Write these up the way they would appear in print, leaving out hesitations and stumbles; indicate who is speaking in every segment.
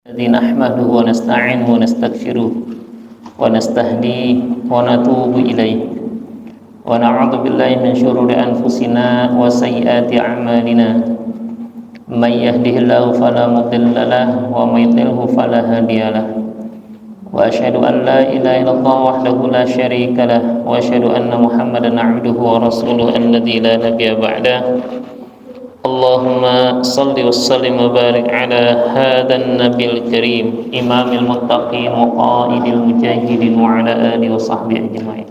Speaker 1: الذي نحمده ونستعينه ونستغفره ونستهديه ونتوب إليه ونعوذ بالله من شرور أنفسنا وسيئات أعمالنا من يهده الله فلا مضل له ومن يضلل فلا هادي له وأشهد أن لا إله إلا الله وحده لا شريك له وأشهد أن محمدا عبده ورسوله الذي لا نبي بعده اللهم صل وسلم وبارك على هذا النبي الكريم إمام المتقين وقائد المجاهدين وعلى آله وصحبه أجمعين.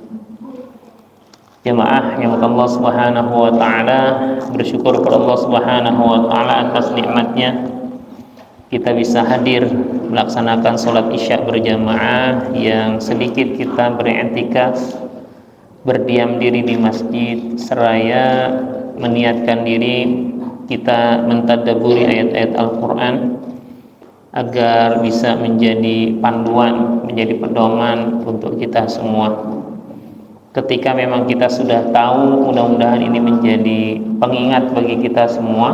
Speaker 1: Jemaah yang Allah Subhanahu wa taala, bersyukur kepada Allah Subhanahu wa taala atas nikmatnya kita bisa hadir melaksanakan sholat isya berjamaah yang sedikit kita beriktikaf berdiam diri di masjid seraya meniatkan diri kita mentadabburi ayat-ayat Al-Quran agar bisa menjadi panduan, menjadi pedoman untuk kita semua. Ketika memang kita sudah tahu, mudah-mudahan ini menjadi pengingat bagi kita semua,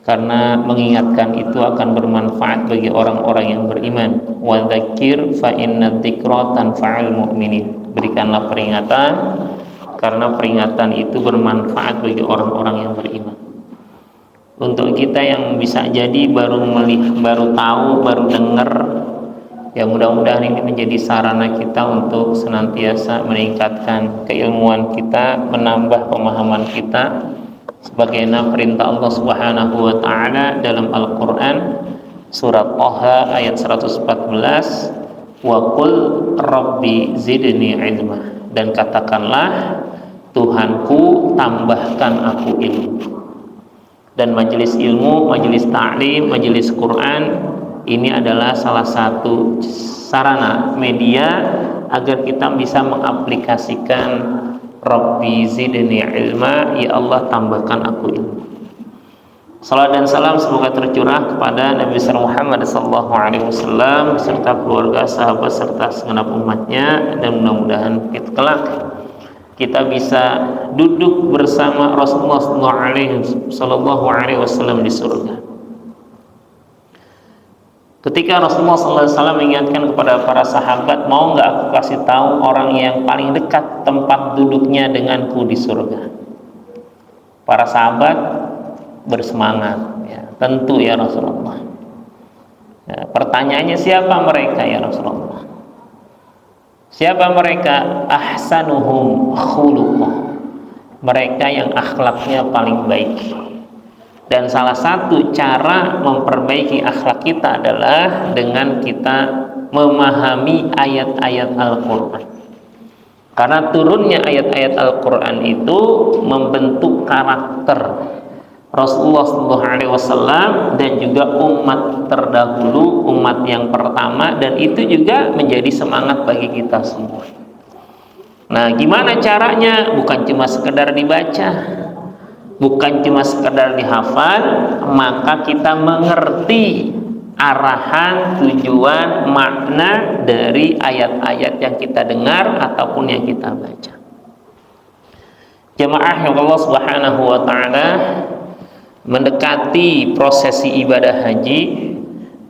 Speaker 1: karena mengingatkan itu akan bermanfaat bagi orang-orang yang beriman. Wa dzakir fa inna dzikra tanfa'ul mu'minin. Berikanlah peringatan, karena peringatan itu bermanfaat bagi orang-orang yang beriman. Untuk kita yang bisa jadi baru tahu, baru dengar, ya mudah-mudahan ini menjadi sarana kita untuk senantiasa meningkatkan keilmuan kita, menambah pemahaman kita sebagaimana perintah Allah Subhanahu wa taala dalam Al-Qur'an surat Thaha ayat 114, wa qul rabbi zidni ilma, dan katakanlah Tuhanku tambahkan aku ilmu. Dan majelis ilmu, majelis ta'lim, majelis Quran ini adalah salah satu sarana media agar kita bisa mengaplikasikan Rabbi zidni ilma, ya Allah tambahkan aku ilmu. Salam dan salam semoga tercurah kepada Nabi Muhammad SAW serta keluarga, sahabat serta segenap umatnya, dan mudah-mudahan kelak kita bisa duduk bersama Rasulullah Sallallahu Alaihi Wasallam di surga. Ketika Rasulullah Sallallahu Alaihi Wasallam mengingatkan kepada para sahabat, mau nggak aku kasih tahu orang yang paling dekat tempat duduknya denganku di surga? Para sahabat bersemangat, ya, tentu ya Rasulullah. Ya, pertanyaannya, siapa mereka ya Rasulullah? Siapa mereka? Ahsanuhum khuluqah, mereka yang akhlaknya paling baik. Dan salah satu cara memperbaiki akhlak kita adalah dengan kita memahami ayat-ayat Al-Quran. Karena turunnya ayat-ayat Al-Quran itu membentuk karakter Rasulullah SAW dan juga umat terdahulu, umat yang pertama, dan itu juga menjadi semangat bagi kita semua. Nah, gimana caranya? Bukan cuma sekedar dibaca, bukan cuma sekedar dihafal, maka kita mengerti arahan, tujuan, makna dari ayat-ayat yang kita dengar ataupun yang kita baca. Jemaah yang Allah Subhanahu wa taala, mendekati prosesi ibadah haji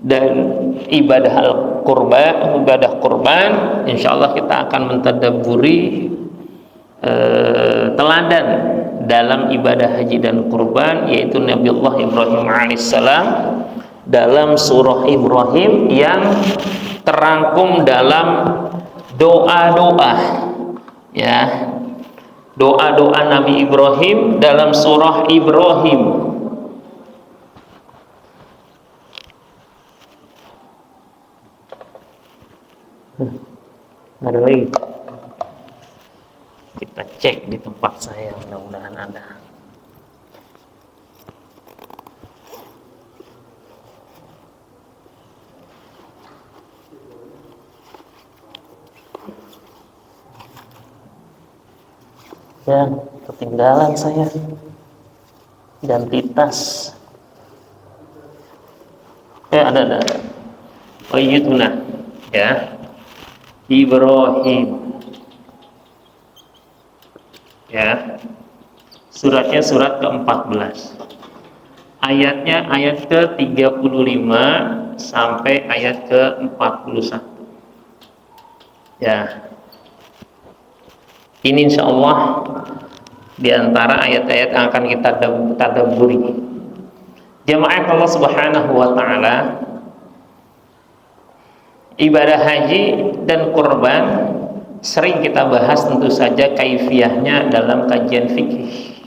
Speaker 1: dan ibadah kurban, insya Allah kita akan mentadabburi teladan dalam ibadah haji dan kurban, yaitu Nabiullah Ibrahim alaihissalam dalam surah Ibrahim yang terangkum dalam doa-doa, ya, doa-doa Nabi Ibrahim dalam surah Ibrahim. Ada lagi, kita cek di tempat saya, mudah-mudahan ada. Ya, ketinggalan saya, ganti tas. Ada. Wayyutuna, ya, Ibrahim, ya, suratnya surat ke-14, ayatnya ayat ke-35 sampai ayat ke-41. Ya. Ini insya Allah di antara ayat-ayat yang akan kita tadabburi. Jamaah Allah Subhanahu wa taala, ibadah haji dan kurban sering kita bahas tentu saja kaifiyahnya dalam kajian fikih.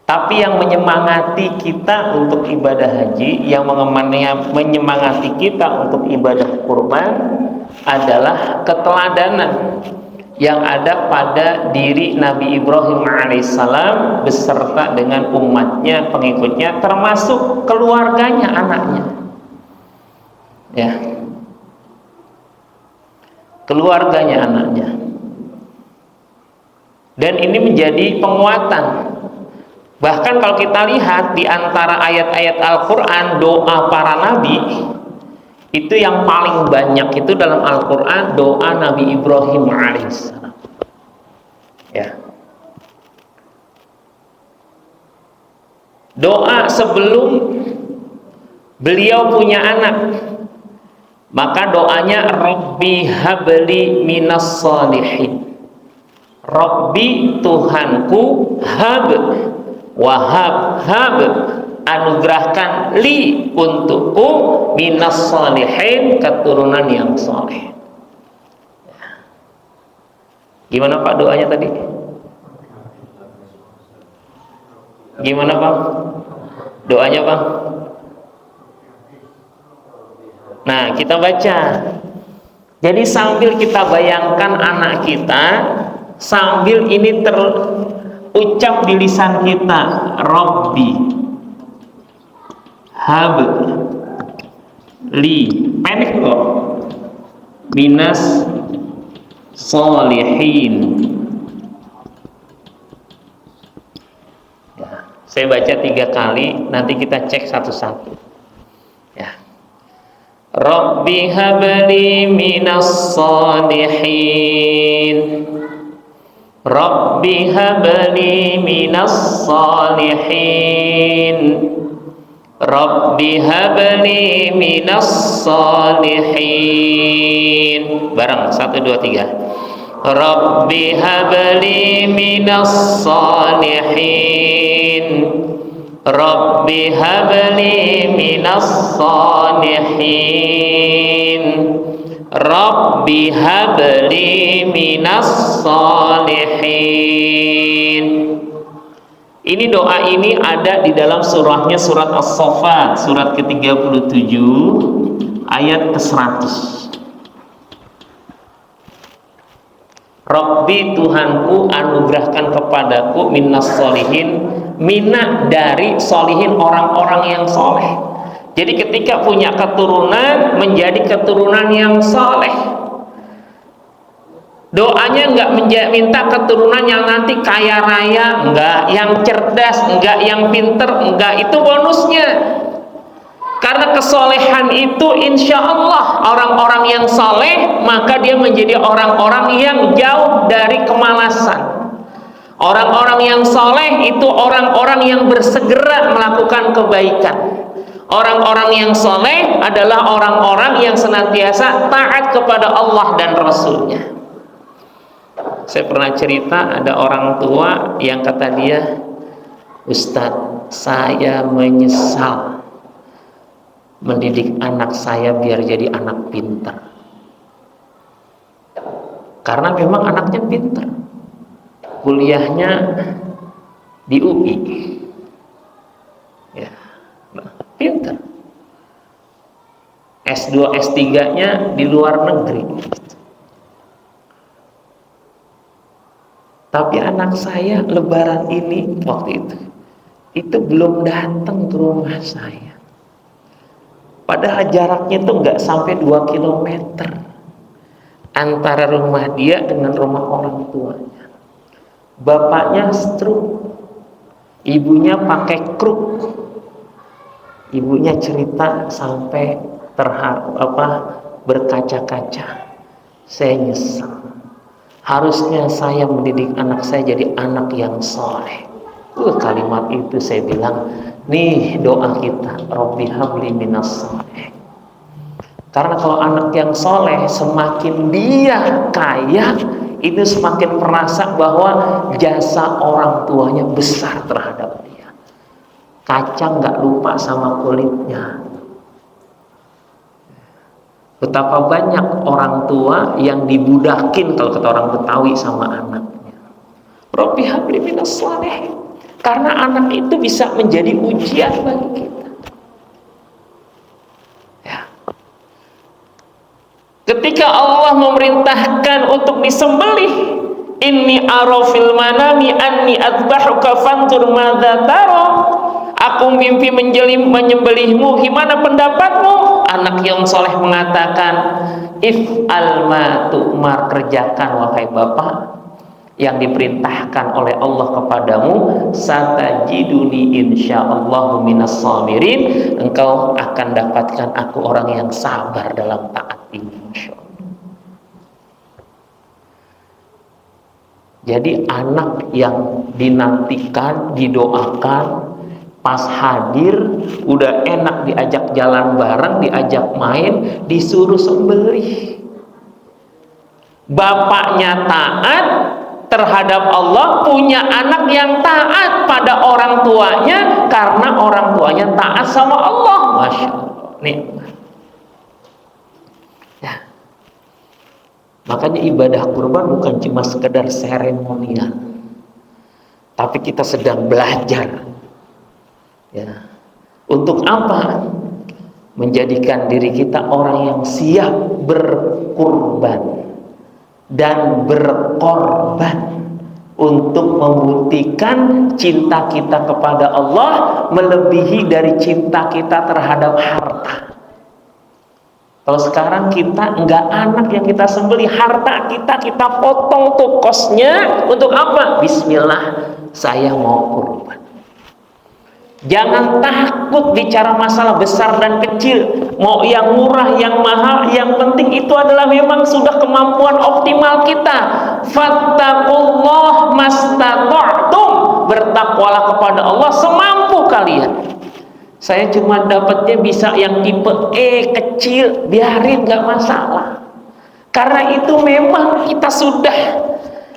Speaker 1: Tapi yang menyemangati kita untuk ibadah haji, yang menyemangati kita untuk ibadah kurban adalah keteladanan yang ada pada diri Nabi Ibrahim alaihissalam beserta dengan umatnya, pengikutnya, termasuk keluarganya, anaknya. Ya, keluarganya, anaknya. Dan ini menjadi penguatan. Bahkan kalau kita lihat di antara ayat-ayat Al-Quran, doa para nabi itu yang paling banyak itu dalam Al-Quran doa Nabi Ibrahim alaihissalam. Ya. Doa sebelum beliau punya anak, maka doanya Rabbi habli minas shalihin. Rabbi, Tuhanku, hab, wahab, hab, anugerahkan li untukku minas shalihin, keturunan yang saleh. Gimana Pak doanya tadi? Gimana Pak? Doanya Pak? Nah, kita baca. Jadi sambil kita bayangkan anak kita, sambil ini terucap di lisan kita, Rabbi hab li, pendek kok, minas shalihin. Ya, saya baca 3 kali, nanti kita cek satu-satu. Ya. Rabbi habli minas shalihin. Rabbi habli minas shalihin. Rabbi habli minas shalihin. Bareng 1 2 3. Rabbi habli minas shalihin. Rabbi habli minas shalihin. Rabbi habli minas shalihin. Ini doa ini ada di dalam surahnya, surat As-Saffat, surat ke-37 ayat ke-100. Rabbi, Tuhanku, anugerahkan kepadaku minas sholihin, mina dari sholihin, orang-orang yang soleh. Jadi ketika punya keturunan, menjadi keturunan yang soleh. Doanya enggak minta keturunan yang nanti kaya raya, enggak, yang cerdas, enggak, yang pinter, enggak, itu bonusnya. Karena kesolehan itu insya Allah orang-orang yang soleh, maka dia menjadi orang-orang yang jauh dari kemalasan. Orang-orang yang soleh itu orang-orang yang bersegera melakukan kebaikan. Orang-orang yang soleh adalah orang-orang yang senantiasa taat kepada Allah dan Rasulnya. Saya pernah cerita, ada orang tua yang kata dia, Ustadz, saya menyesal mendidik anak saya biar jadi anak pintar. Karena memang anaknya pintar, kuliahnya di UI, ya, pintar. S2, S3-nya di luar negeri. Tapi anak saya lebaran ini waktu itu belum datang ke rumah saya. Padahal jaraknya itu nggak sampai 2 kilometer antara rumah dia dengan rumah orang tuanya. Bapaknya stroke, ibunya pakai kruk. Ibunya cerita sampai berkaca-kaca. Saya nyesal. Harusnya saya mendidik anak saya jadi anak yang soleh. Kalimat itu saya bilang Nih doa kita, Rabbi habli minas salih. Karena kalau anak yang soleh, semakin dia kaya, itu semakin merasa bahwa jasa orang tuanya besar terhadap dia. Kacang nggak lupa sama kulitnya. Betapa banyak orang tua yang dibudakin kalau kata orang Betawi sama anaknya. Rabbi habli minas salih. Karena anak itu bisa menjadi ujian bagi kita. Ya. Ketika Allah memerintahkan untuk disembelih, inni arafil manami anni adbahuka fantur madza tara. Aku mimpi menyembelihmu, gimana pendapatmu? Anak yang soleh mengatakan, if'al ma tu'mar, kerjakan wahai bapak yang diperintahkan oleh Allah kepadamu, satajiduni insyaallah minas sabirin, engkau akan dapatkan aku orang yang sabar dalam taat ini, insyaallah. Jadi anak yang dinantikan, didoakan, pas hadir udah enak diajak jalan bareng, diajak main, disuruh sembelih. Bapaknya taat terhadap Allah, punya anak yang taat pada orang tuanya karena orang tuanya taat sama Allah. Masya Allah, nikmat. Ya. Makanya ibadah kurban bukan cuma sekedar seremonial, tapi kita sedang belajar. Ya. Untuk apa? Menjadikan diri kita orang yang siap berkurban dan berkorban untuk membuktikan cinta kita kepada Allah melebihi dari cinta kita terhadap harta. Kalau sekarang kita enggak anak yang kita sembelih, harta kita potong tuh kosnya untuk apa? Bismillah, saya mau kurban. Jangan takut bicara masalah besar dan kecil, mau yang murah, yang mahal, yang penting itu adalah memang sudah kemampuan optimal kita. Fattaqullah mastata'tum, bertakwalah kepada Allah semampu kalian. Saya cuma dapatnya bisa yang tipe E kecil, biarin, gak masalah. Karena itu memang kita sudah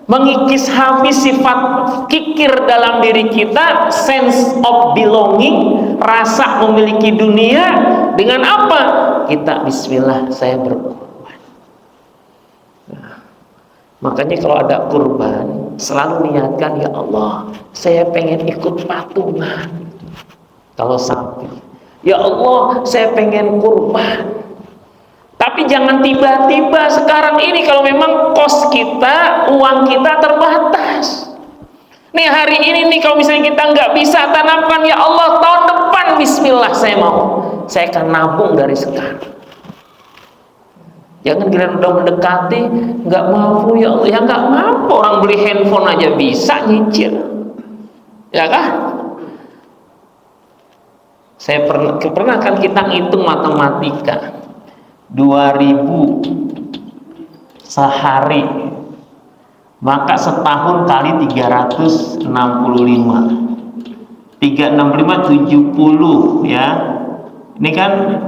Speaker 1: mengikis habis sifat kikir dalam diri kita, sense of belonging, rasa memiliki dunia. Dengan apa? Kita bismillah, saya berkorban. Nah, makanya kalau ada kurban selalu niatkan, ya Allah, saya pengen ikut patungan. Kalau sapi, ya Allah, saya pengen kurban. Tapi jangan tiba-tiba sekarang ini, kalau memang kos kita, uang kita terbatas. Nih hari ini nih, kalau misalnya kita nggak bisa tanamkan, ya Allah, tahun depan bismillah saya mau, saya akan nabung dari sekarang. Jangan kalian udah mendekati nggak mampu, ya Allah, ya nggak mampu, orang beli handphone aja bisa nyicil, ya kah? Saya pernah kan kita ngitung matematika. 2.000 sehari, maka setahun kali 365, 70 ya, ini kan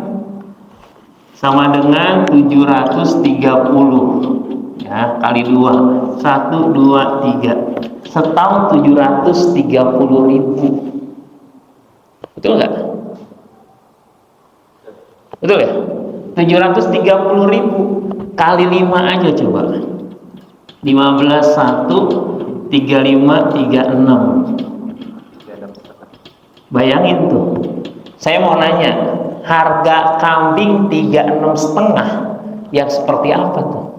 Speaker 1: sama dengan 730 ya, kali 2, 1, 2, 3, setahun 730.000. Betul nggak? Betul ya? 730.000 kali 5 aja coba. 15, 1, 35, 36. Bayangin tuh. Saya mau nanya, harga kambing 36,5 yang seperti apa tuh?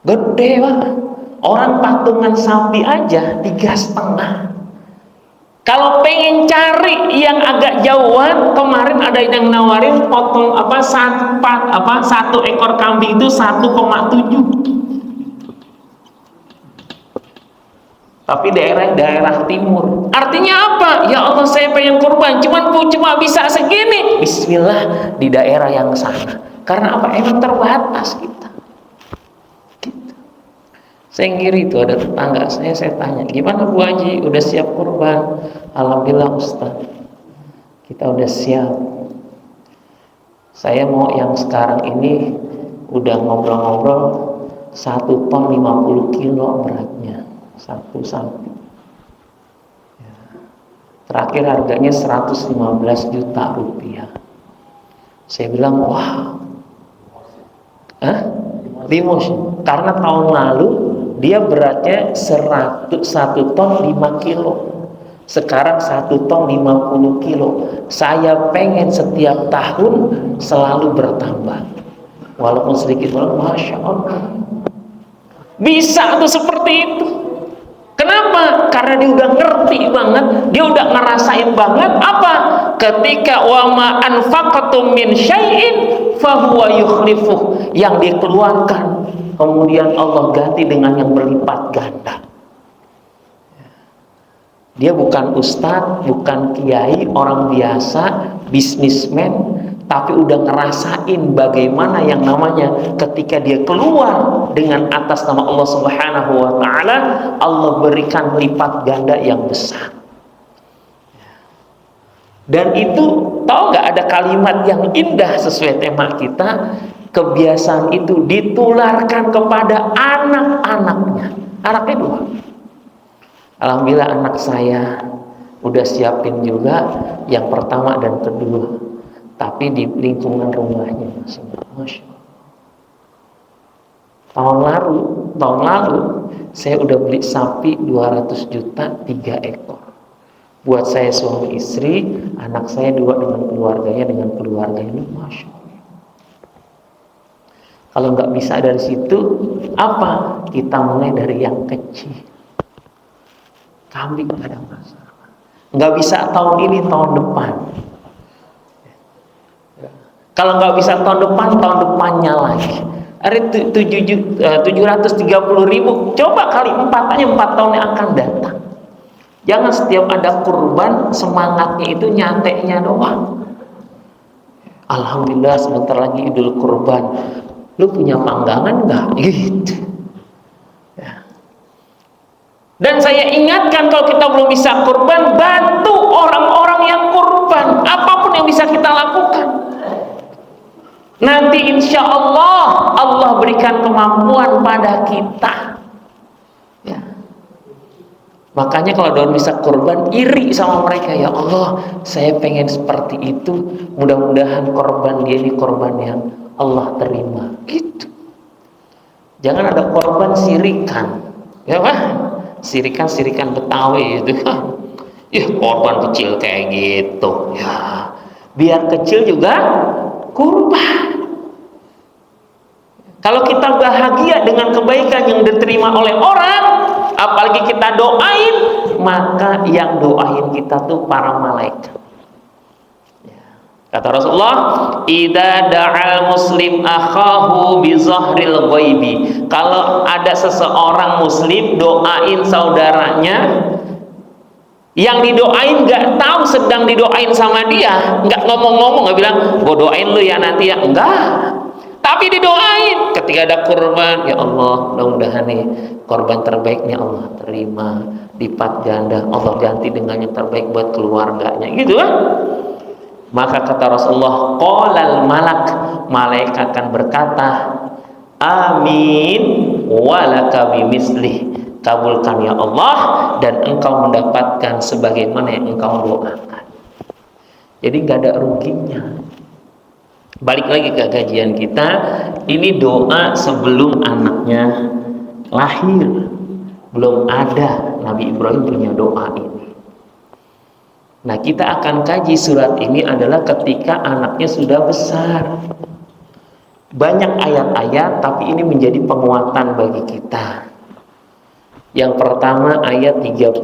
Speaker 1: Gede banget. Orang patungan sapi aja 3,5. Kalau pengen cari yang agak jauhan, kemarin ada yang nawarin potong satu ekor kambing itu 1,7. Tapi daerah timur. Artinya apa? Ya Allah, saya pengen kurban, cuma bisa segini. Bismillah, di daerah yang sana. Karena apa? Emang terbatas kita. Saya ngiri itu ada tetangga saya tanya, gimana Bu Haji, udah siap kurban? Alhamdulillah Ustaz, kita udah siap. Saya mau yang sekarang ini udah ngobrol-ngobrol 1 ton 50 kilo beratnya satu sapi. Terakhir harganya 115 juta rupiah. Saya bilang, wah, limousine. Karena tahun lalu dia beratnya 1 ton 5 kilo. Sekarang 1 ton 50 kilo. Saya pengen setiap tahun selalu bertambah. Walaupun sedikit, Masya Allah. Bisa tuh seperti itu. Kenapa? Karena dia udah ngerti banget, dia udah ngerasain banget apa? Ketika wa ma anfaqtum min syai'in fahuwa yukhlifuh, yang dikeluarkan kemudian Allah ganti dengan yang berlipat ganda. Dia bukan ustadz, bukan kiai, orang biasa, bisnismen, tapi udah ngerasain bagaimana yang namanya ketika dia keluar dengan atas nama Allah Subhanahu wa Ta'ala, Allah berikan lipat ganda yang besar. Dan itu, tahu nggak, ada kalimat yang indah sesuai tema kita. Kebiasaan itu ditularkan kepada anak-anaknya. Anaknya 2. Alhamdulillah anak saya udah siapin juga yang pertama dan kedua, tapi di lingkungan rumahnya Masya Allah. Tahun lalu saya udah beli sapi 200 juta 3 ekor buat saya suami istri, anak saya 2 dengan keluarganya ini. Masya Allah. Kalau nggak bisa dari situ, apa? Kita mulai dari yang kecil. Kambing nggak ada masalah. Nggak bisa tahun ini, tahun depan. Kalau nggak bisa tahun depannya lagi. Ada 730.000. Coba kali 4 aja, 4 tahun yang akan datang. Jangan setiap ada kurban semangatnya itu nyateknya doang. Alhamdulillah sebentar lagi Idul Kurban. Lu punya panggangan nggak? Gitu. Dan saya ingatkan, kalau kita belum bisa kurban, bantu orang-orang yang kurban, apapun yang bisa kita lakukan. Nanti insya Allah berikan kemampuan pada kita. Ya. Makanya kalau daun bisa kurban, iri sama mereka, ya Allah, saya pengen seperti itu. Mudah-mudahan korban dia ini korban yang Allah terima. Gitu. Jangan ada korban sirikan, ya Pak? Sirikan Betawi itu. Ya korban kecil kayak gitu. Ya, biar kecil juga kurban. Kalau kita bahagia dengan kebaikan yang diterima oleh orang, apalagi kita doain, maka yang doain kita tuh para malaikat. Kata Rasulullah, idza da'al muslim akhahu bi zahril ghaibi. Kalau ada seseorang muslim doain saudaranya, yang didoain nggak tahu sedang didoain sama dia, nggak ngomong-ngomong, nggak bilang gue doain lu ya nanti ya, enggak. Tapi didoain ketika ada kurban, ya Allah, mudah-mudahan nih korban terbaiknya Allah terima, lipat ganda, Allah ganti dengan yang terbaik buat keluarganya, gitu kan? Maka kata Rasulullah, qolal malaikat akan berkata, amin walaka bimislih, kabulkan ya Allah, dan engkau mendapatkan sebagaimana yang engkau doakan. Jadi nggak ada ruginya. Balik lagi ke kajian kita, ini doa sebelum anaknya lahir. Belum ada Nabi Ibrahim punya doa ini. Nah, kita akan kaji surat ini adalah ketika anaknya sudah besar. Banyak ayat-ayat, tapi ini menjadi penguatan bagi kita. Yang pertama ayat 35.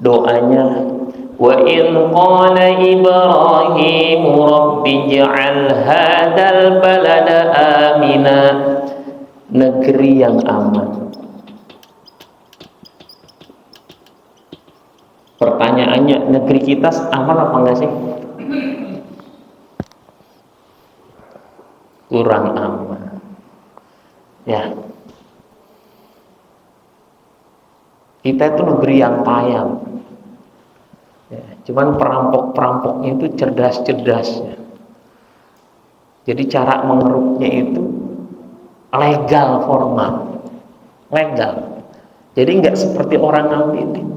Speaker 1: Doanya, wa in qala Ibrahim rabbi ij'al hadzal balada amina, negeri yang aman. Pertanyaannya, negeri kita aman apa enggak sih? Kurang aman. Ya.
Speaker 2: Kita itu negeri yang payah. Ya, cuman perampok-perampoknya itu cerdas-cerdas. Jadi cara mengeruknya itu legal, formal, legal. Jadi nggak seperti orang ngambilin.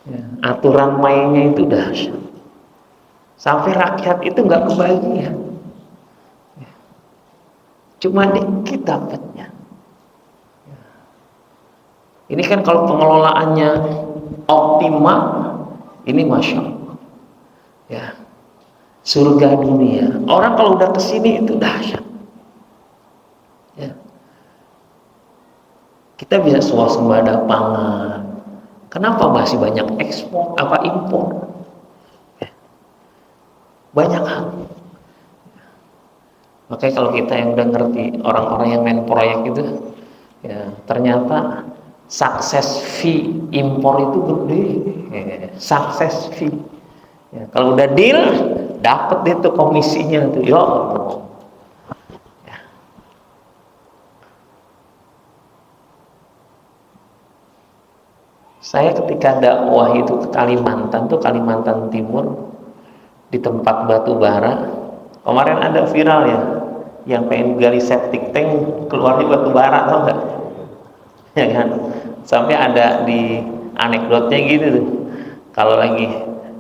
Speaker 2: Ya, aturan mainnya itu dahsyat. Sampai rakyat itu nggak kebagian. Ya, cuma dikit dapatnya. Ya. Ini kan kalau pengelolaannya optimal, ini masya Allah. Ya. Surga dunia. Orang kalau udah kesini itu dahsyat. Ya. Kita bisa swasembada pangan. Kenapa masih banyak ekspor impor? Ya. Banyak hal. Makanya kalau kita yang udah ngerti, orang-orang yang main proyek itu, ya ternyata sukses fee impor itu gede. Ya. Sukses fee. Ya, kalau udah deal, dapat itu komisinya tuh. Ya Allah. Ya. Saya ketika dakwah itu ke Kalimantan Timur, di tempat batu bara. Kemarin ada viral ya, yang pengen gali septic tank keluarnya batu bara, tau nggak? Ya kan? Sampai ada di anekdotnya gitu tuh. Kalau lagi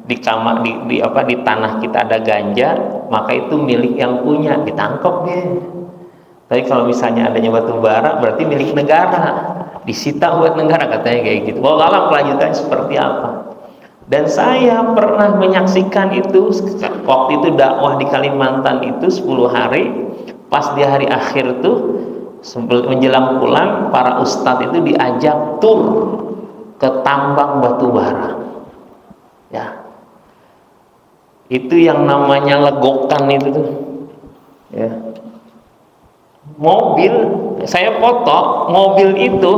Speaker 2: di kamar di tanah kita ada ganja, maka itu milik yang punya, ditangkap dia. Tapi kalau misalnya adanya batu bara, berarti milik negara, disita buat negara, katanya kayak gitu. Wallah kelanjutannya seperti apa. Dan saya pernah menyaksikan itu waktu itu dakwah di Kalimantan itu 10 hari. Pas di hari akhir tuh menjelang pulang, para ustadz itu diajak tur ke tambang batu bara. Ya. Itu yang namanya legokan itu tuh. Ya. Mobil, saya foto mobil itu,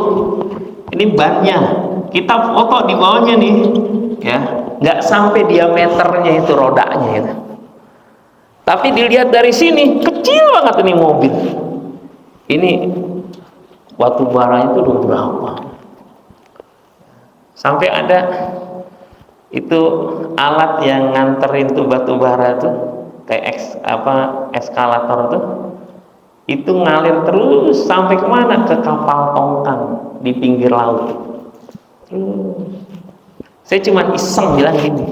Speaker 2: ini bannya, kita foto di bawahnya nih, ya, nggak sampai diameternya itu rodanya itu. Tapi dilihat dari sini kecil banget ini mobil. Ini batu bara itu udah berapa? Sampai ada itu alat yang nganterin tuh batu bara tuh kayak eskalator tuh, itu ngalir terus sampai kemana? Ke kapal tongkang di pinggir laut. Saya cuma iseng bilang gini,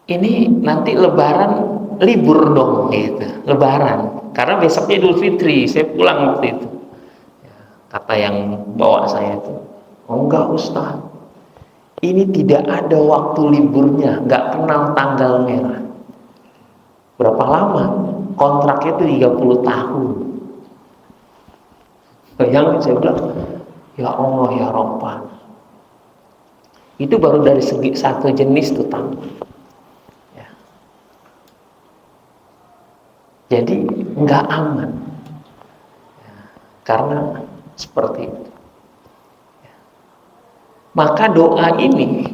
Speaker 2: ini nanti lebaran libur dong gitu, lebaran, karena besoknya Idul Fitri, saya pulang waktu itu. Kata yang bawa saya itu, oh enggak Ustaz, ini tidak ada waktu liburnya, nggak kenal tanggal merah. Berapa lama? Kontraknya itu 30 tahun. Bayangin, saya bilang, ya Allah ya Rabbana. Itu baru dari segi satu jenis tuh tambang. Ya. Jadi nggak aman. Ya. Karena seperti itu. Ya. Maka doa ini,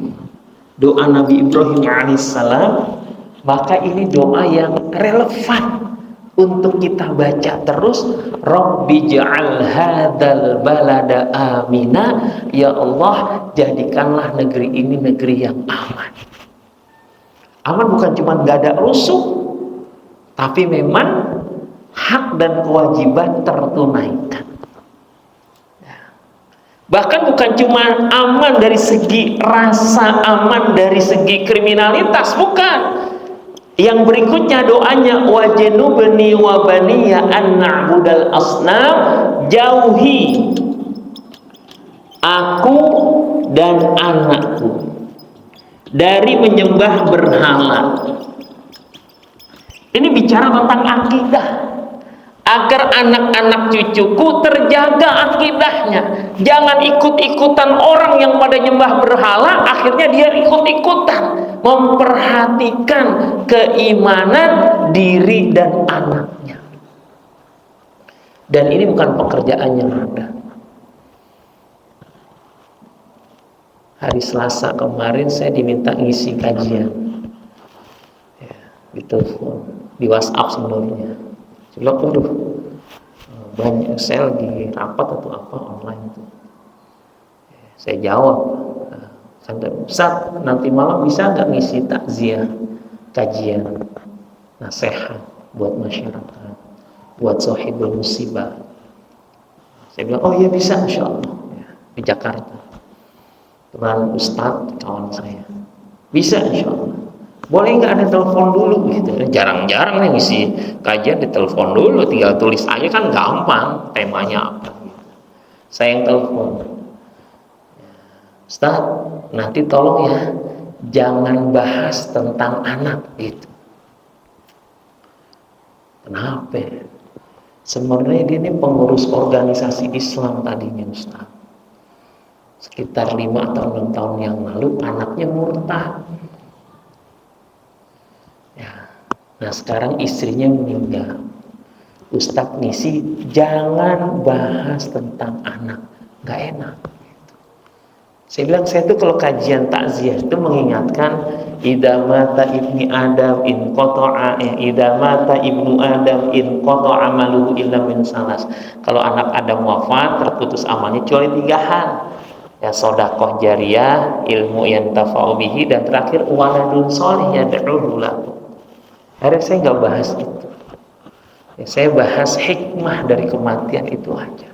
Speaker 2: doa Nabi Ibrahim alaihissalam, maka ini doa yang relevan untuk kita baca terus. Rabbi ja'al hadzal balada amina, ya Allah jadikanlah negeri ini negeri yang aman. Aman bukan cuma gak ada rusuh, tapi memang hak dan kewajiban tertunaikan. Bahkan bukan cuma aman dari segi rasa, aman dari segi kriminalitas, bukan. Yang berikutnya doanya, wajenubni wa baniya an na'budal asnam, jauhi aku dan anakku dari menyembah berhala. Ini bicara tentang akidah, agar anak-anak cucuku terjaga akidahnya. Jangan ikut-ikutan orang yang pada nyembah berhala, akhirnya dia ikut-ikutan. Memperhatikan keimanan diri dan anaknya. Dan ini bukan pekerjaan yang mudah. Hari Selasa kemarin saya diminta ngisi kajian, ya, gitu, di WhatsApp sebelumnya. Saya bilang, banyak, saya lagi rapat atau apa online itu. Saya jawab, Ustaz, nanti malam bisa nggak ngisi takziah, kajian, nasihat buat masyarakat, buat sahibul musibah. Saya bilang, oh iya bisa, insya Allah, di Jakarta. Teman Ustadz, kawan saya, bisa insya Allah. Boleh nggak ada telepon dulu gitu? Jarang-jarang nih ngisi kajian ditelepon dulu, tinggal tulis aja kan gampang, temanya apa gitu. Saya yang telepon, Ustaz, nanti tolong ya jangan bahas tentang anak gitu. Kenapa? Sebenarnya dia ini pengurus organisasi Islam tadinya, Ustaz. Sekitar 5 atau 6 tahun yang lalu anaknya murtad. Ya. Nah sekarang istrinya meninggal. Ustaz ngisi jangan bahas tentang anak, nggak enak. Saya bilang, saya tuh kalau kajian takziah itu mengingatkan idza mata ibni Adam in qata'a idza mata ibnu Adam in qata'a amaluhu illa min salas. Kalau anak Adam wafat terputus amalnya kecuali 3 hal. Ya sedekah jariyah, ilmu yang tafa'u bihi, dan terakhir waladun sholih yad'u lahu. Hari saya nggak bahas itu. Ya, saya bahas hikmah dari kematian itu aja.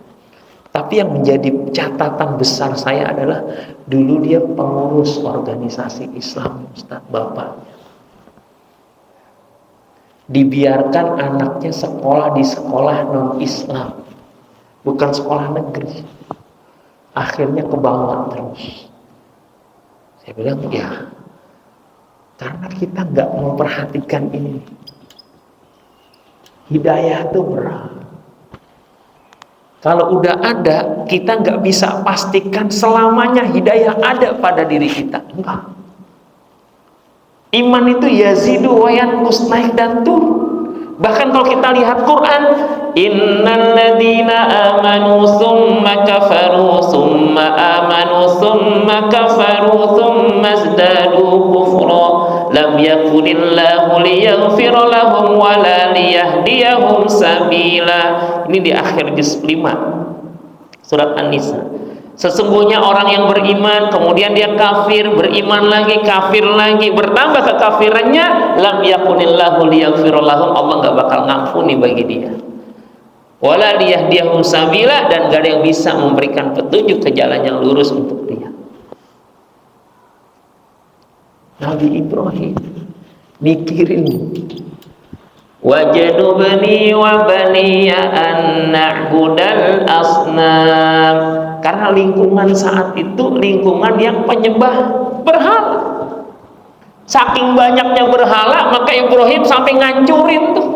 Speaker 2: Tapi yang menjadi catatan besar saya adalah dulu dia pengurus organisasi Islam, Ustaz, bapaknya. Dibiarkan anaknya sekolah di sekolah non-Islam, bukan sekolah negeri. Akhirnya kebawa terus. Saya bilang, ya, karena kita nggak memperhatikan ini. Hidayah itu berat. Kalau udah ada, kita nggak bisa pastikan selamanya hidayah ada pada diri kita. Enggak. Iman itu yazidu wa yanqus, naik dan turun. Bahkan kalau kita lihat Quran, innal ladzina amanu tsumma kafaru tsumma amanu tsumma kafaru tsumma izdadu kufra lam yakunillahu liyaghfira lahum wa la liyahdiyahum sabila. Ini di akhir juz 5 surat An-Nisa. Sesungguhnya orang yang beriman kemudian dia kafir, beriman lagi, kafir lagi, bertambah kekafirannya, lam yakunillahu liyaghfira lahum, Allah enggak bakal ngampuni bagi dia. Wala liyahdiyahum sabila, dan enggak ada yang bisa memberikan petunjuk ke jalan yang lurus untuk dia. Nabi Ibrahim mikirin, wajadubni wa baniya an na'budal asnam, karena lingkungan saat itu lingkungan yang penyembah berhala. Saking banyaknya berhala, maka Ibrahim sampai ngancurin tuh.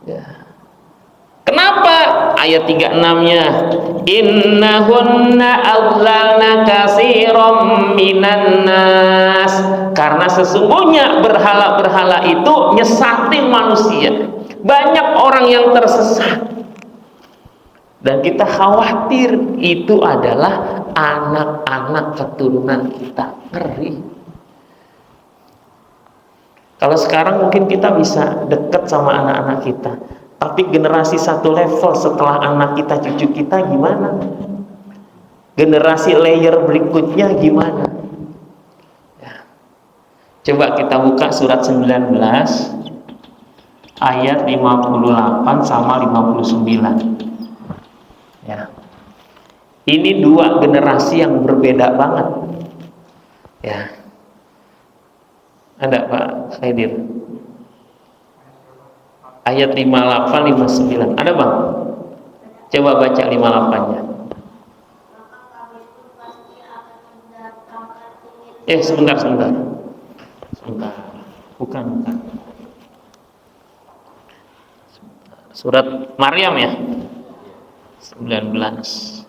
Speaker 2: Ya. Kenapa? Ayat 36-nya, innahunna adlalna katsiran minan nas, karena sesungguhnya berhala-berhala itu nyesatin manusia. Banyak orang yang tersesat. Dan kita khawatir itu adalah anak-anak keturunan kita. Ngeri. Kalau sekarang mungkin kita bisa dekat sama anak-anak kita, tapi generasi satu level setelah anak kita, cucu kita gimana? Generasi layer berikutnya gimana? Ya. Coba kita buka surat 19 ayat 58 sama 59. Ya. Ini 2 generasi yang berbeda banget. Ya. Ada Pak Khaidir? Ayat 58 59. Ada Bang? Coba baca 58-nya. Sebentar. Bukan. Surat Maryam ya? 19.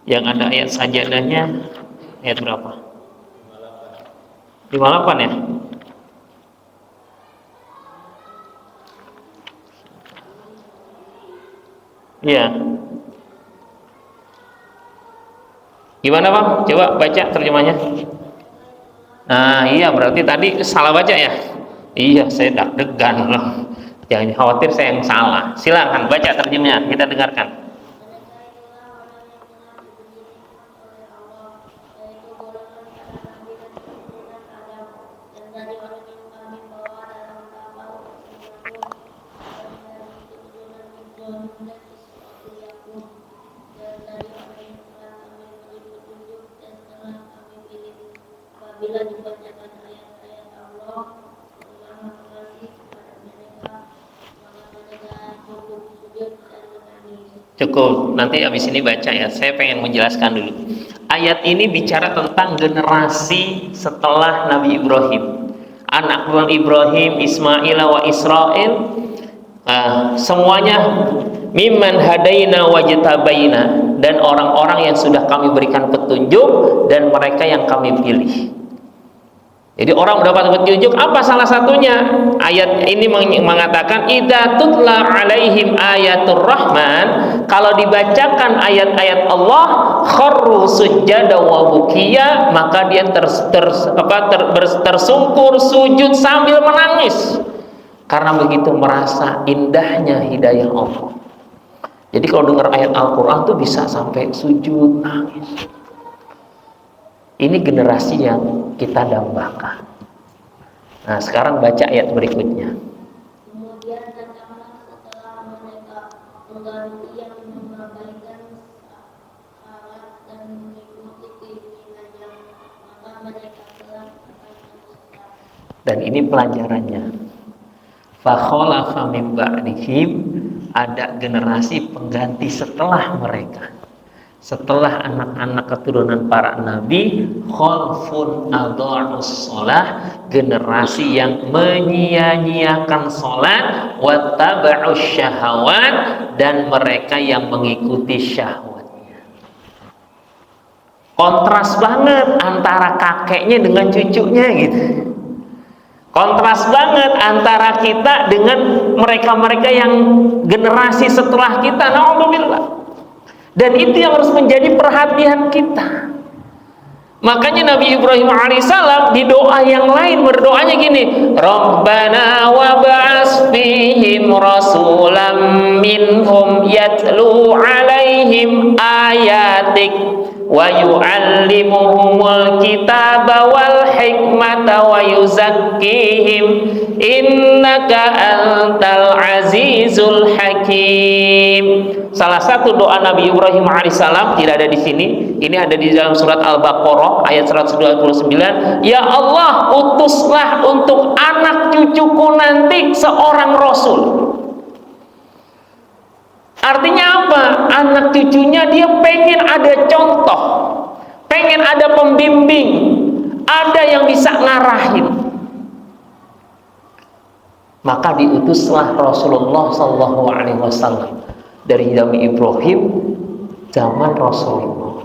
Speaker 2: Yang ada ayat sajadahnya ayat berapa? 58 ya? Iya. Gimana Bang? Coba baca terjemahnya. Nah iya, berarti tadi salah baca ya? Iya, saya deg-degan loh.
Speaker 1: Jangan khawatir saya yang salah. Silakan baca terjemahnya, kita dengarkan. Cukup, nanti habis ini baca ya. Saya pengen menjelaskan dulu. Ayat ini bicara tentang generasi setelah Nabi Ibrahim. Anak buah Ibrahim, Ismail wa Israel, semuanya mimman hadaina wajtabaina, dan orang-orang yang sudah kami berikan petunjuk dan mereka yang kami pilih. Jadi orang mendapat petunjuk apa salah satunya? Ayat ini mengatakan idza tutla alaihim ayatur rahman, kalau dibacakan ayat-ayat Allah kharru sujjada wa bukiya, maka dia tersungkur sujud sambil menangis karena begitu merasa indahnya hidayah Allah. Jadi kalau dengar ayat Al-Qur'an tuh bisa sampai sujud nangis. Ini generasi yang kita dambakan. Nah, sekarang baca ayat berikutnya.
Speaker 3: Kemudian datanglah setelah mereka mengganti yang mengabaikan salat dan mengikuti keinginannya, maka mereka telah akan sesat.
Speaker 1: Dan ini pelajarannya. Fa khalafa min ba'dihim, ada generasi pengganti setelah mereka. Setelah anak-anak keturunan para nabi, khalfun adha'us shalah, generasi yang menyia-nyiakan salat, wattaba'us syahawat, dan mereka yang mengikuti syahwatnya. Kontras banget antara kakeknya dengan cucunya gitu. Kontras banget antara kita dengan mereka-mereka yang generasi setelah kita. Na'udzubillah. Dan itu yang harus menjadi perhatian kita. Makanya Nabi Ibrahim alaihissalam di doa yang lain berdoanya gini, Rabbana wa ba'as fihim rasulam minhum yatlu alaihim ayatik wa yu'allimuhumul kitaba wal hikmata wa yuzakkihim innaka antal azizul hakim. Salah satu doa Nabi Ibrahim alaihissalam tidak ada di sini. Ini ada di dalam surat Al-Baqarah ayat 129. Ya Allah, utuslah untuk anak cucuku nanti seorang rasul. Artinya apa? Anak cucunya dia pengen ada contoh, pengen ada pembimbing, ada yang bisa ngarahin. Maka diutuslah Rasulullah SAW dari Nabi Ibrahim zaman Rasulullah.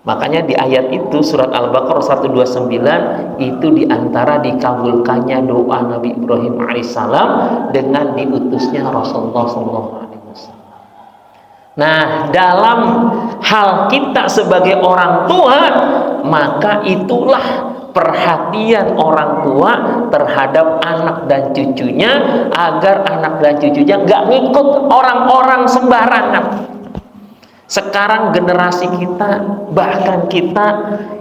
Speaker 1: Makanya di ayat itu surat Al-Baqarah 129 itu diantara dikabulkannya doa Nabi Ibrahim alaihissalam dengan diutusnya Rasulullah SAW. Nah, dalam hal kita sebagai orang tua, maka itulah perhatian orang tua terhadap anak dan cucunya, agar anak dan cucunya nggak ngikut orang-orang sembarangan. Sekarang generasi kita, bahkan kita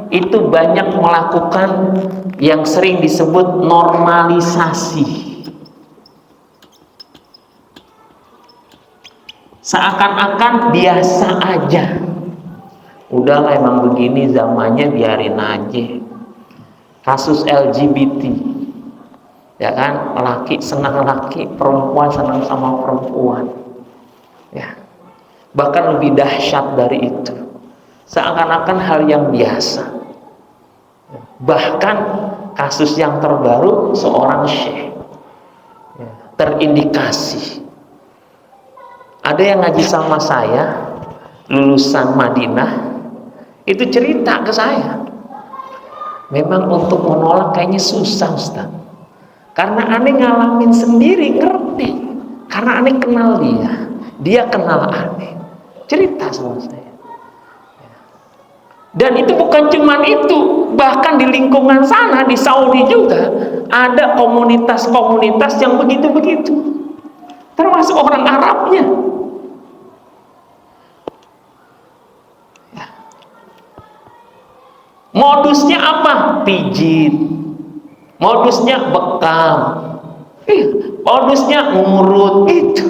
Speaker 1: itu banyak melakukan yang sering disebut normalisasi. Seakan-akan biasa aja. Udahlah emang begini zamannya, biarin aja. Kasus LGBT, ya kan, laki senang laki, perempuan senang sama perempuan, ya. Bahkan lebih dahsyat dari itu, seakan-akan hal yang biasa. Bahkan kasus yang terbaru, seorang syekh terindikasi. Ada yang ngaji sama saya, lulusan Madinah, itu cerita ke saya. Memang untuk menolak kayaknya susah, Ustaz. Karena aneh ngalamin sendiri, ngerti. Karena aneh kenal dia kenal aneh. Cerita sama saya. Dan itu bukan cuman itu,
Speaker 2: Bahkan di lingkungan sana, di Saudi juga ada komunitas-komunitas yang begitu-begitu, termasuk orang Arabnya. Modusnya apa? Pijit, modusnya bekam, modusnya ngurut. Itu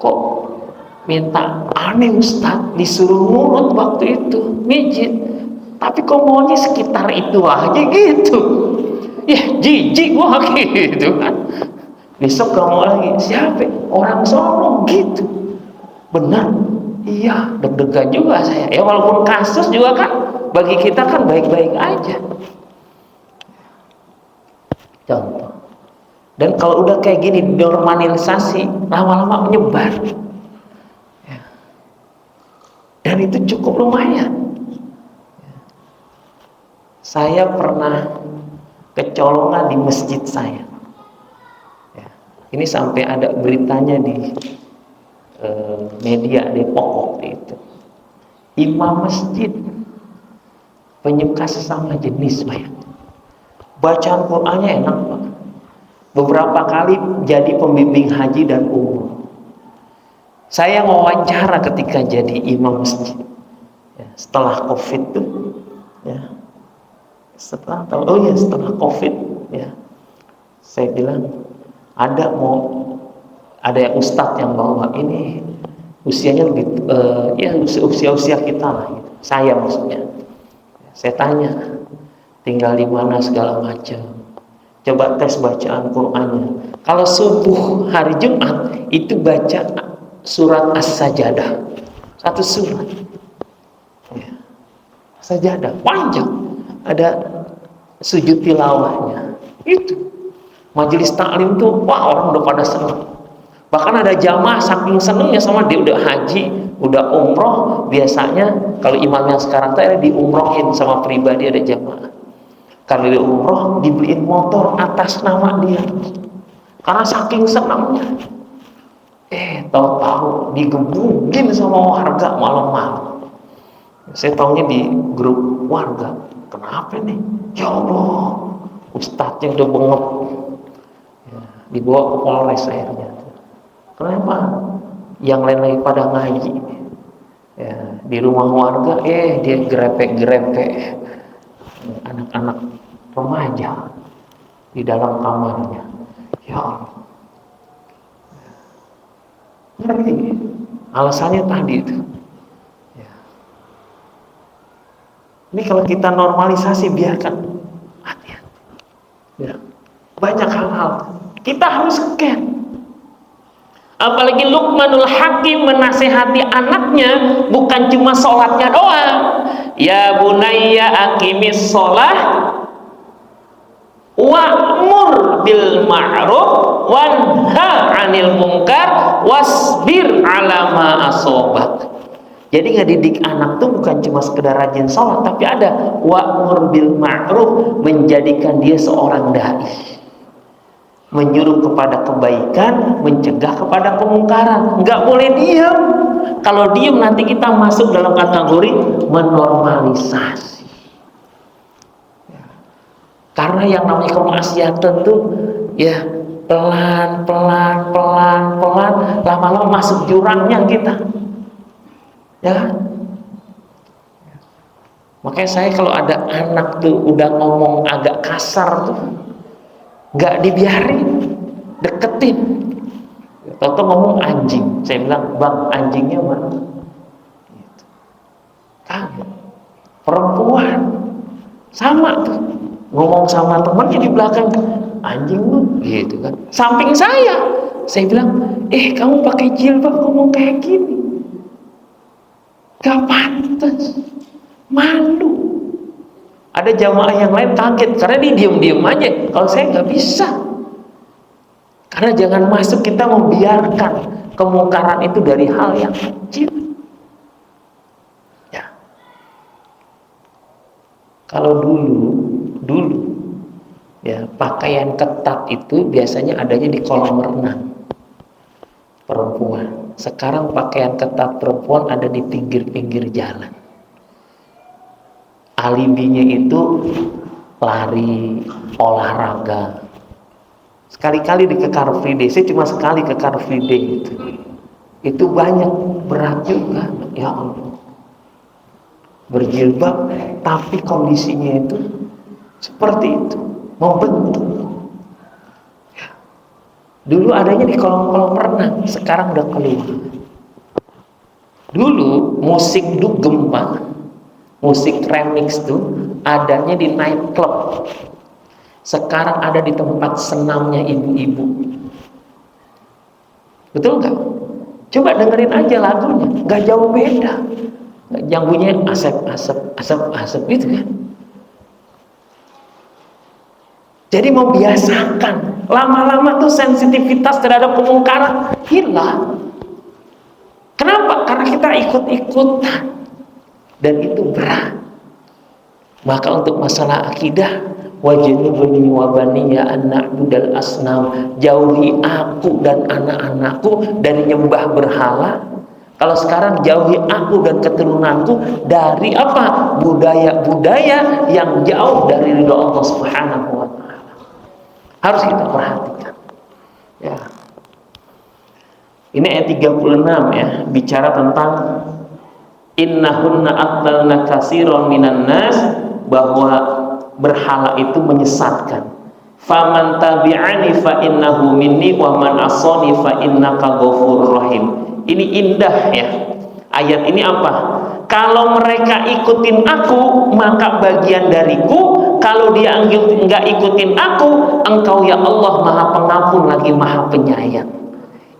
Speaker 2: kok minta aneh Ustaz, disuruh ngurut waktu itu mijit, tapi kok maunya sekitar itu aja gitu. Ya jijik gua gitu kan. Besok kamu lagi, siapa? Orang sono gitu. Benar? Iya, deg-degan juga saya. Ya walaupun kasus juga kan bagi kita kan baik-baik aja. Contoh. Dan kalau udah kayak gini normalisasi, lama-lama menyebar. Ya. Dan itu cukup lumayan. Saya pernah kecolongan di masjid saya. Ya. Ini sampai ada beritanya di media Depok waktu itu. Imam masjid penyuka sesama jenis, banyak. Bacaan Qur'annya enak banget. Beberapa kali jadi pembimbing haji dan umroh. Saya wawancara ketika jadi imam masjid. Ya, setelah COVID tuh, ya. Setelah COVID, ya. Saya bilang ada yang ustadz yang bawa ini usianya lebih usia kita lah gitu. Saya maksudnya, saya tanya tinggal di mana segala macam, coba tes bacaan Qur'annya. Kalau subuh hari Jumat itu baca surat As-Sajadah, satu surat ya. Sajadah panjang, ada sujud tilawahnya. Itu majelis taklim tuh, wah orang udah pada senang. Bahkan ada jamaah saking senengnya sama dia udah haji, udah umroh. Biasanya kalau imam yang sekarang tuh diumrohin sama pribadi, ada jamaah. Kalau dia umroh dibeliin motor atas nama dia, karena saking senangnya. Tahu-tahu digebukin sama warga malam-malam. Saya tahunya di grup warga. Kenapa nih? Ya Allah, ustadznya udah bengep. Ya, dibawa ke Polres akhirnya. Kenapa? Yang lain lagi pada ngaji. Ya, di rumah warga, dia grepe-grepe anak-anak remaja di dalam kamarnya. Ya Allah. Ngerti? Alasannya tadi itu. Ya. Ini kalau kita normalisasi, biarkan. Hati-hati. Ya. Banyak hal-hal kita harus scan. Apalagi Luqmanul Hakim menasehati anaknya, bukan cuma sholatnya doang. Ya bunayya aqimis sholah wa'mur bil ma'ruf wanha 'anil munkar wasbir 'ala ma asobak. Jadi ngedidik anak tuh bukan cuma sekedar rajin sholat, tapi ada wa'mur bil ma'ruf, menjadikan dia seorang dai, menyuruh kepada kebaikan, mencegah kepada kemungkaran. Nggak boleh diam. Kalau diam nanti kita masuk dalam kategori menormalisasi. Karena yang namanya kemaksiatan tuh ya pelan, lama-lama masuk jurangnya kita. Ya. Makanya saya kalau ada anak tuh udah ngomong agak kasar tuh, nggak dibiarin, deketin. Toto ngomong anjing, saya bilang, bang, anjingnya mana? Gitu. Kaget. Perempuan sama tuh, ngomong sama temannya di belakang, anjing lu, gitu kan. Samping saya bilang, kamu pakai jilbab ngomong kayak gini, gak pantas, malu. Ada jamaah yang lain kaget karena dia diem-diem aja. Kalau saya nggak bisa, karena jangan masuk kita membiarkan kemungkaran itu dari hal yang kecil. Ya, kalau dulu ya pakaian ketat itu biasanya adanya di kolam renang perempuan. Sekarang pakaian ketat perempuan ada di pinggir-pinggir jalan. Alibinya itu lari, olahraga. Sekali-kali di ke Car Free Day, saya cuma sekali ke Car Free Day itu. Itu banyak, berat juga, ya Allah. Berjilbab, tapi kondisinya itu seperti itu, membentuk. Dulu adanya di kolam-kolam renang, sekarang udah keluar. Dulu musik dugem Pak, musik remix tuh adanya di night club. Sekarang ada di tempat senamnya ibu-ibu. Betul nggak? Coba dengerin aja lagunya, nggak jauh beda. Yang bunyinya asap gitu kan. Jadi membiasakan. Lama-lama tuh sensitivitas terhadap kemungkaran hilang. Kenapa? Karena kita ikut-ikutan. Dan itu berat. Maka untuk masalah akidah, wajnubni wa baniya an na'budal asnam, jauhi aku dan anak-anakku dari nyembah berhala. Kalau sekarang jauhi aku dan keturunanku dari apa? Budaya-budaya yang jauh dari ridho Allah Subhanahu wa taala. Harus kita perhatikan. Ya. Ini ayat 36 ya, bicara tentang innahunna adlalna katsiran minan nas, bahwa berhala itu menyesatkan. Faman tabi'ani fa innahu minni wa man asani fa innaka ghafurur rahim. Ini indah ya. Ayat ini apa? Kalau mereka ikutin aku, maka bagian dariku. Kalau dia enggak ikutin aku, engkau ya Allah Maha Pengampun lagi Maha Penyayang.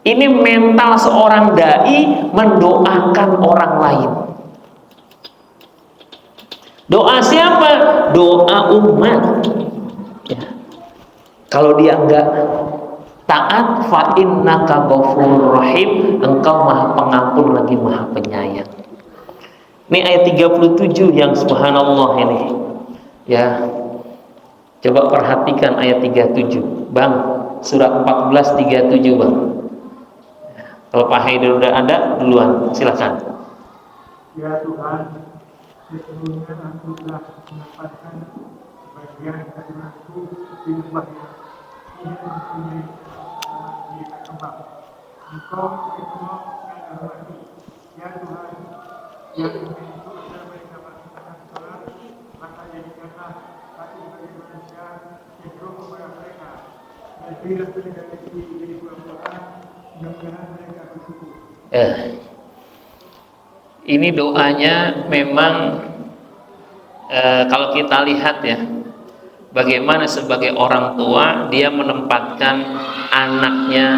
Speaker 2: Ini mental seorang dai mendoakan orang lain. Doa siapa? Doa umat. Ya. Kalau dia enggak taat, fa innaka ghafurur rahim, engkau Maha Pengampun lagi Maha Penyayang. Ini ayat 37 yang subhanallah ini. Ya. Coba perhatikan ayat 37. Bang, surat 14 37, Bang. Kalau Pak Haidar udah ada, duluan, silakan.
Speaker 4: Ya Tuhan, sesungguhnya aku telah menempatkan bagian keturunanku di lembah ini mempunyai di kembang. Engkau itu yang hormati, ya Tuhan, yang itu agar mereka melaksanakan sholat, maka jadikanlah hati bagi manusia cenderung kepada mereka. Dan berilah mereka rezeki dari buah-buahan, mudah-mudahan mereka bersyukur.
Speaker 2: Ini doanya memang kalau kita lihat ya, bagaimana sebagai orang tua dia menempatkan anaknya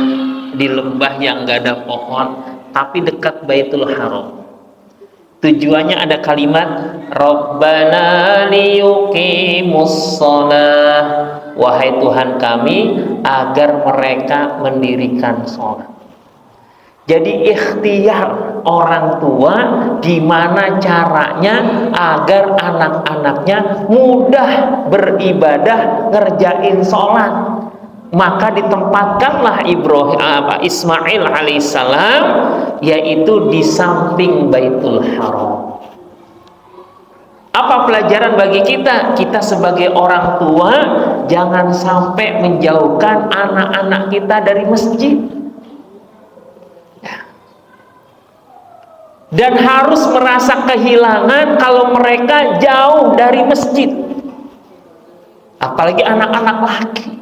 Speaker 2: di lembah yang nggak ada pohon tapi dekat Baitul Haram. Tujuannya ada kalimat Rabbana liyuqimus shalah, wahai Tuhan kami, agar mereka mendirikan sholat. Jadi ikhtiar orang tua gimana caranya agar anak-anaknya mudah beribadah ngerjain sholat. Maka ditempatkanlah Ismail alaihissalam yaitu di samping Baitul Haram. Apa pelajaran bagi kita? Kita sebagai orang tua jangan sampai menjauhkan anak-anak kita dari masjid. Dan harus merasa kehilangan kalau mereka jauh dari masjid, apalagi anak-anak laki.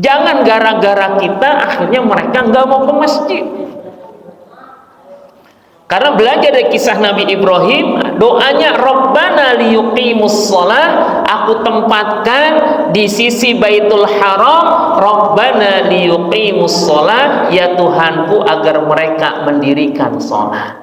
Speaker 2: Jangan gara-gara kita akhirnya mereka nggak mau ke masjid. Karena belajar dari kisah Nabi Ibrahim, doanya Rabbana liyuqimus shalah, aku tempatkan di sisi Baitul Haram, Rabbana liyuqimus shalah, ya Tuhanku agar mereka mendirikan sholat.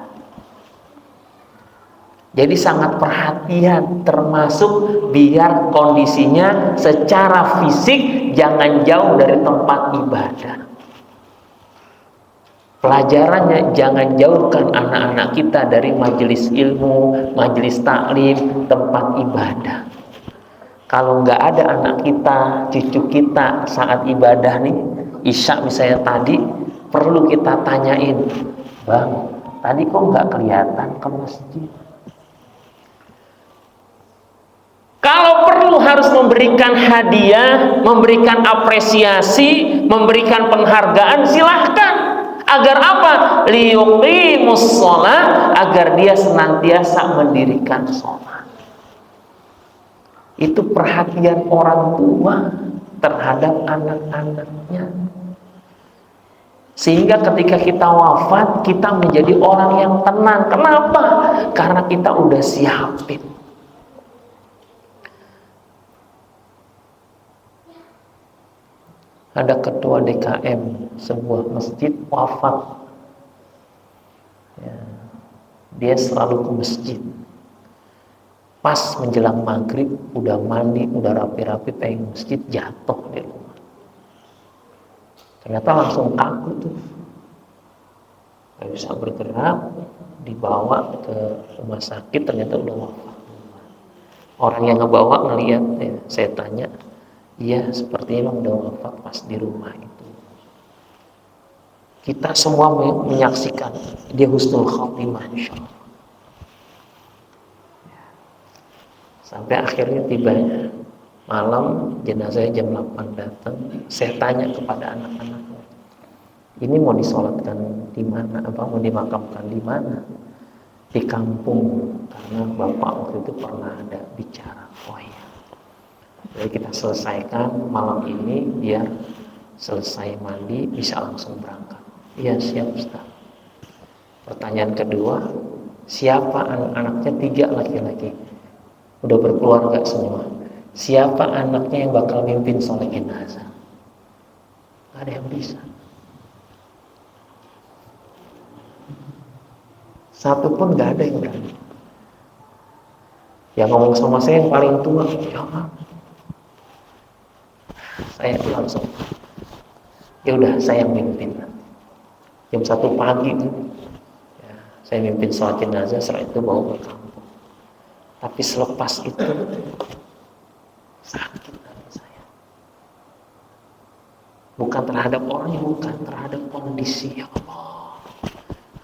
Speaker 2: Jadi sangat perhatian, termasuk biar kondisinya secara fisik jangan jauh dari tempat ibadah. Pelajarannya jangan jauhkan anak-anak kita dari majelis ilmu, majelis taklim, tempat ibadah. Kalau nggak ada anak kita, cucu kita saat ibadah nih, Isya misalnya tadi, perlu kita tanyain, Bang, tadi kok nggak kelihatan ke masjid? Kalau perlu harus memberikan hadiah, memberikan apresiasi, memberikan penghargaan, silahkan. Agar apa? Liyuqimus shalah, agar dia senantiasa mendirikan sholat. Itu perhatian orang tua terhadap anak-anaknya. Sehingga ketika kita wafat, kita menjadi orang yang tenang. Kenapa? Karena kita udah siapin. Ada ketua DKM sebuah masjid wafat. Ya, dia selalu ke masjid. Pas menjelang maghrib, udah mandi, udah rapi-rapi, pengen masjid, jatuh di rumah. Ternyata langsung kaku tuh, nggak bisa bergerak, dibawa ke rumah sakit, ternyata udah wafat. Orang yang ngebawa ngeliat, ya, saya tanya, iya, sepertinya memang udah wafat pas di rumah itu. Kita semua menyaksikan dia husnul khotimah, insyaallah. Sampai akhirnya tibanya malam, jenazahnya jam 8 datang. Saya tanya kepada anak-anaknya, ini mau disolatkan di mana? Apa mau dimakamkan di mana? Di kampung, karena bapak waktu itu pernah ada bicara. Oh iya. Jadi kita selesaikan malam ini biar selesai mandi bisa langsung berangkat. Iya, siap Ustaz. Pertanyaan kedua, siapa anak-anaknya? 3 laki-laki. Udah berkeluarga semua. Siapa anaknya yang bakal mimpin sholat jenazah? Gak ada yang bisa. Satu pun gak ada yang berani. Yang ngomong sama saya yang paling tua, jangan. Saya langsung, ya udah saya yang mimpin. Jam 1 pagi tuh, ya, saya mimpin sholat jenazah. Setelah itu bawa ke kampung. Tapi selepas itu sakit hati saya. Bukan terhadap orangnya, bukan terhadap kondisi. Ya Allah,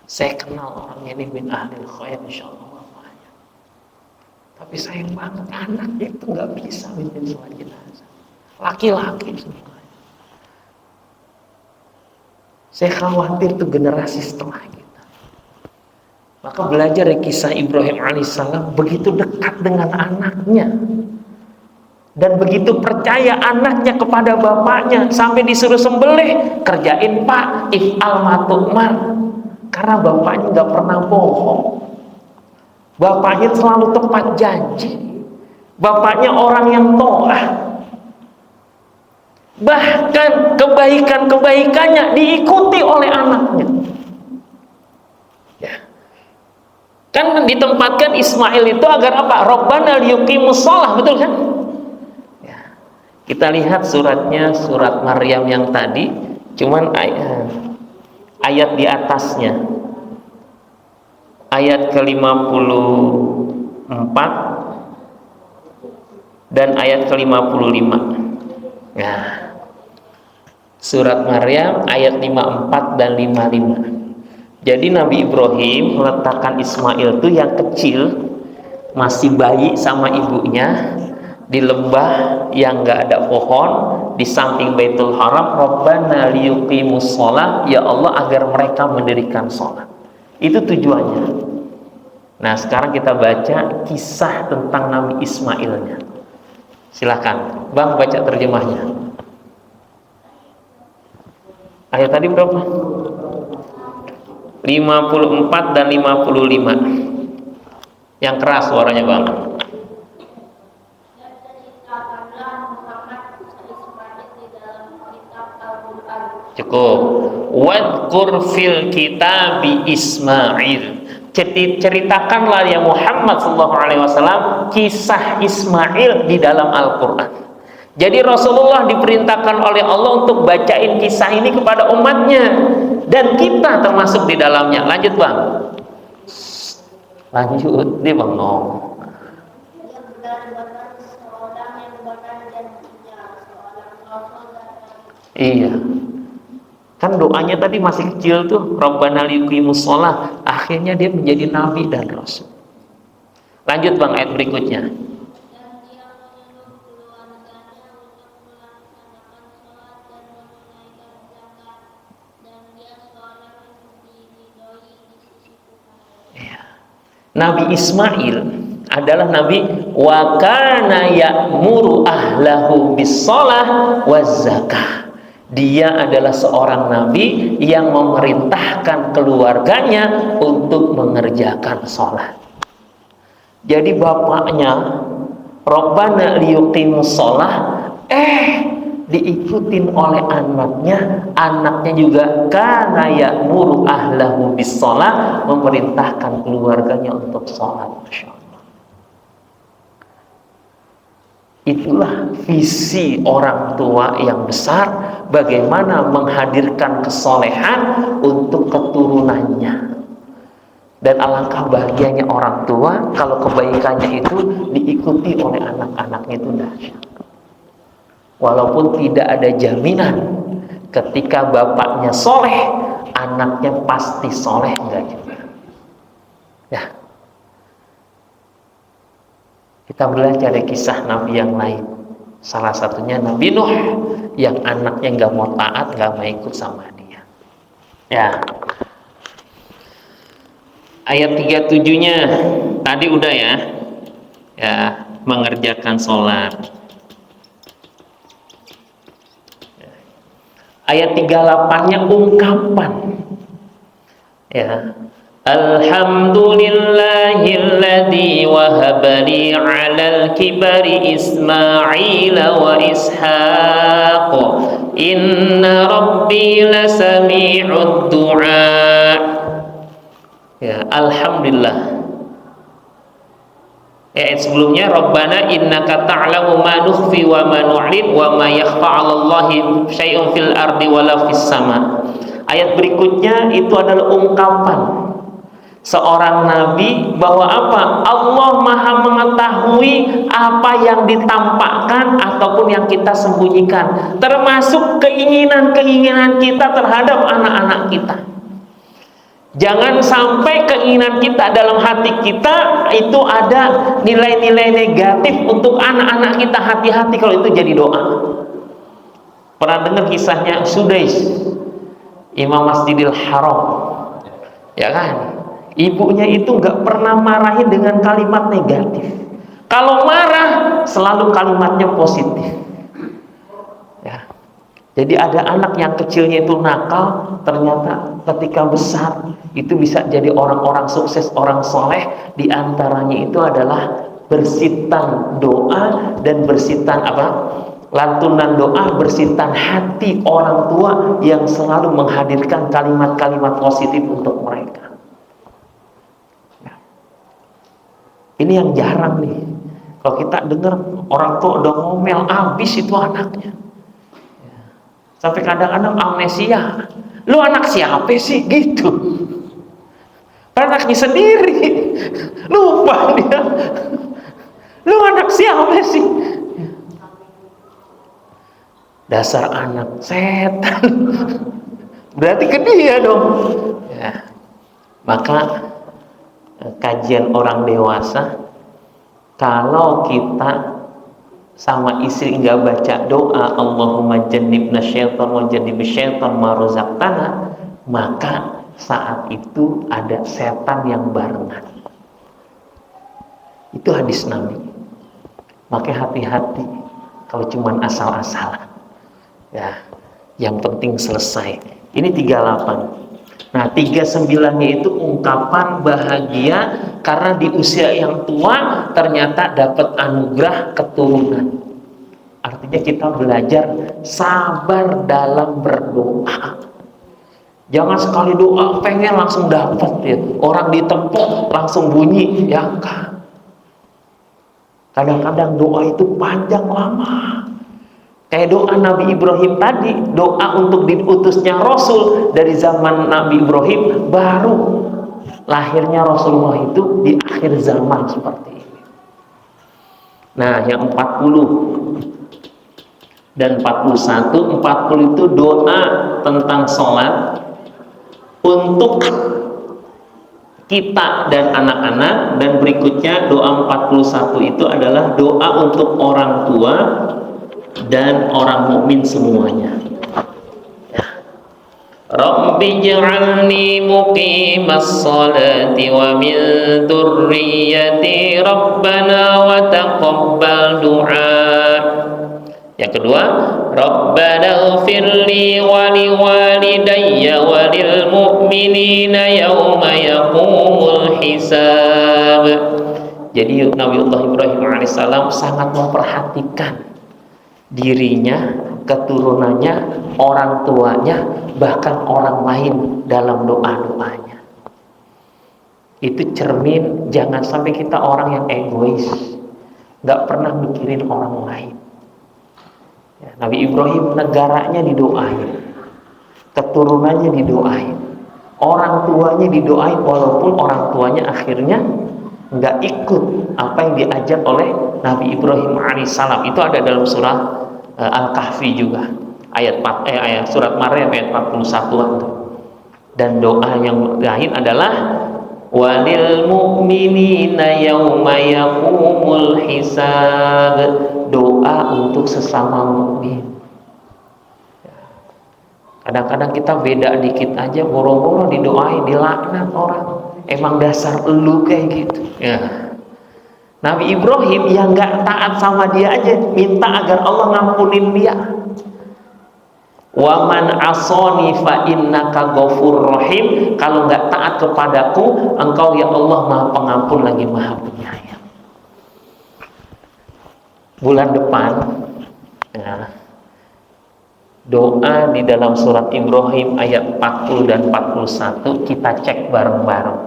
Speaker 2: saya kenal orangnya ini min ahlil khair, insyaallah. Tapi sayang banget anaknya itu nggak bisa mimpin sholat jenazah. Laki-laki semua. Saya khawatir tuh generasi setelah kita. Maka belajar dari kisah Ibrahim alaihissalam, begitu dekat dengan anaknya dan begitu percaya anaknya kepada bapaknya, sampai disuruh sembelih, kerjain Pak, if'al ma tu'mar. Karena bapaknya nggak pernah bohong, bapaknya selalu tepat janji, bapaknya orang yang taat. Bahkan kebaikan-kebaikannya diikuti oleh anaknya. Ya. Kan ditempatkan Ismail itu agar apa? Rabbana liyuqimus shalah, betul kan? Ya. Kita lihat suratnya, surat Maryam yang tadi, cuman ayat di atasnya. Ayat ke-54 dan ayat ke-55. Ya. Surat Maryam ayat 54 dan 55. Jadi Nabi Ibrahim meletakkan Ismail itu yang kecil, masih bayi sama ibunya, di lembah yang gak ada pohon, di samping Baitul Haram. Rabbana liyuqimus shalah, ya Allah agar mereka mendirikan sholat. Itu tujuannya. Nah sekarang kita baca kisah tentang Nabi Ismailnya. Silahkan Bang baca terjemahnya. Ayat tadi berapa? 54 dan 55. Yang keras suaranya Bang. Cukup. Wadkur fil kitabi Ismail. Ceritakanlah ya Muhammad SAW kisah Ismail di dalam Al-Quran. Jadi Rasulullah diperintahkan oleh Allah untuk bacain kisah ini kepada umatnya, dan kita termasuk di dalamnya. Lanjut Bang. Lanjut dia Bang ngomong. Iya. Kan doanya tadi masih kecil tuh, Rabbana liyuqimus shalah. Akhirnya dia menjadi nabi dan rasul. Lanjut Bang, ayat berikutnya.
Speaker 3: Dan dia menyuruh keluarganya untuk melaksanakan sholat dan menunaikan zakat, dan dia seorang yang diridhoi di sisi Tuhan.
Speaker 2: Ya. Nabi Ismail adalah nabi wa kana ya'muru ahlahu bis shalah waz zakah. Dia adalah seorang nabi yang memerintahkan keluarganya untuk mengerjakan sholat. Jadi bapaknya Rabbana liyuqimus shalah, diikutin oleh anaknya juga kana ya'muru ahlahu bis shalah, memerintahkan keluarganya untuk sholat. Masya Allah. Itulah visi orang tua yang besar, bagaimana menghadirkan kesolehan untuk keturunannya. Dan alangkah bahagianya orang tua kalau kebaikannya itu diikuti oleh anak-anaknya, itu dahsyat. Walaupun tidak ada jaminan ketika bapaknya soleh, anaknya pasti soleh, enggak juga. Ya. Kita belajar dari kisah Nabi yang lain. Salah satunya Nabi Nuh yang anaknya nggak mau taat, nggak mau ikut sama dia. Ya. Ayat 37-nya tadi udah ya. Ya, mengerjakan sholat. Ayat 38-nya ungkapan. Ya. Alhamdulillahilladzi wahabali 'alal kibari Ismail wa Ishaq. Inna rabbi lasami'ud du'a. Ya, alhamdulillah. Ayat sebelumnya Rabbana innaka ta'lamu ma nukhfi wa ma nu'lin wa ma yakhfa 'alallahi syai'un fil ardi wala fis sama. Ayat berikutnya itu adalah ungkapan seorang nabi bahwa apa? Allah Maha mengetahui apa yang ditampakkan ataupun yang kita sembunyikan, termasuk keinginan-keinginan kita terhadap anak-anak kita. Jangan sampai keinginan kita dalam hati kita itu ada nilai-nilai negatif untuk anak-anak kita. Hati-hati kalau itu jadi doa. Pernah dengar kisahnya Sudais, Imam Masjidil Haram, ya kan? Ibunya itu nggak pernah marahin dengan kalimat negatif. Kalau marah selalu kalimatnya positif. Ya. Jadi ada anak yang kecilnya itu nakal, ternyata ketika besar itu bisa jadi orang-orang sukses, orang soleh. Di antaranya itu adalah bersitan doa dan bersitan apa? Lantunan doa, bersitan hati orang tua yang selalu menghadirkan kalimat-kalimat positif untuk mereka. Ini yang jarang nih. Kalau kita dengar orang tua udah ngomel abis itu anaknya. Sampai kadang-kadang amnesia. Lu anak siapa sih? Gitu. Anaknya sendiri. Lupa dia. Lu anak siapa sih? Dasar anak setan. Berarti ke dia dong. Ya. Maka kajian orang dewasa, kalau kita sama istri nggak baca doa Allahumma jannibna syaitan wa jannibna syaitan ma razaqtana, maka saat itu ada setan yang barengan. Itu hadis Nabi. Maka hati-hati kalau cuman asal-asalan. Ya, yang penting selesai. Ini 38. Nah, 39-nya itu ungkapan bahagia karena di usia yang tua ternyata dapat anugerah keturunan. Artinya kita belajar sabar dalam berdoa. Jangan sekali doa pengen langsung dapat ya. Orang ditempok langsung bunyi, ya kan. Kadang-kadang doa itu panjang lama. Kayak doa Nabi Ibrahim tadi, doa untuk diutusnya Rasul dari zaman Nabi Ibrahim, baru lahirnya Rasulullah itu di akhir zaman seperti ini. Nah, yang 40,
Speaker 1: dan 41. 40 itu doa tentang sholat untuk kita dan anak-anak, dan berikutnya doa 41 itu adalah doa untuk orang tua dan orang mukmin semuanya. Rabbi ij'alni muqimas sholati wa min dzurriyyati rabbana wa taqabbal du'a. Yang kedua, Rabbana ighfirli wa liwalidayya wa lil mu'minina yauma yaqumul hisab. Jadi Nabiullah Ibrahim alaihissalam sangat memperhatikan dirinya, keturunannya, orang tuanya, bahkan orang lain dalam doa-doanya. Itu cermin jangan sampai kita orang yang egois, nggak pernah mikirin orang lain. Ya, Nabi Ibrahim negaranya didoain, keturunannya didoain, orang tuanya didoain, walaupun orang tuanya akhirnya nggak ikut apa yang diajak oleh Nabi Ibrahim alaihissalam. Itu ada dalam surah Al-Kahfi juga, ayat surat Maryam ayat 41. Dan doa yang lain adalah walil mu'minina yauma yaqumul hisab, doa untuk sesama mukmin. Kadang-kadang kita beda dikit aja boro-boro didoain, dilaknat orang. Emang dasar elu kayak gitu ya. Nabi Ibrahim yang gak taat sama dia aja minta agar Allah ngampunin dia. Wa man asoni fa innaka ghafurur rahim, kalau gak taat kepadaku engkau ya Allah Maha Pengampun lagi Maha Penyayang. Bulan depan ya, doa di dalam surat Ibrahim ayat 40 dan 41 kita cek bareng-bareng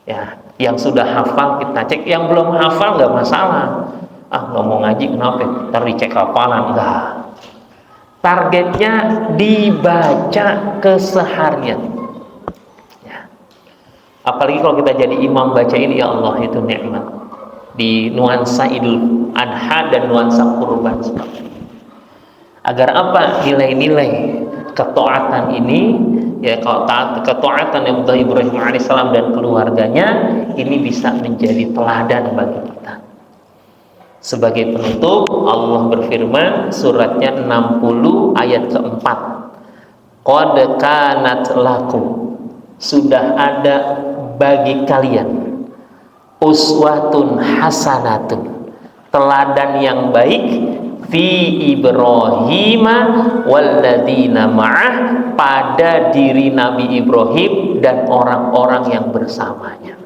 Speaker 1: ya. Yang sudah hafal kita cek, yang belum hafal nggak masalah. Nggak mau ngaji kenapa? Ntar dicek hafalan. Enggak. Targetnya dibaca keseharian ya. Apalagi kalau kita jadi imam baca ini, ya Allah itu nikmat. Di nuansa Idul Adha dan nuansa kurban seperti ini. Agar apa? Nilai-nilai ketaatan ini ya, ketaatan yang Ibrahim alaihissalam dan keluarganya ini bisa menjadi teladan bagi kita. Sebagai penutup, Allah berfirman, suratnya 60 ayat keempat, qad kanat lakum, sudah ada bagi kalian uswatun hasanatun, teladan yang baik, fi Ibrahim walladzina ma'ah, pada diri Nabi Ibrahim dan orang-orang yang bersamanya.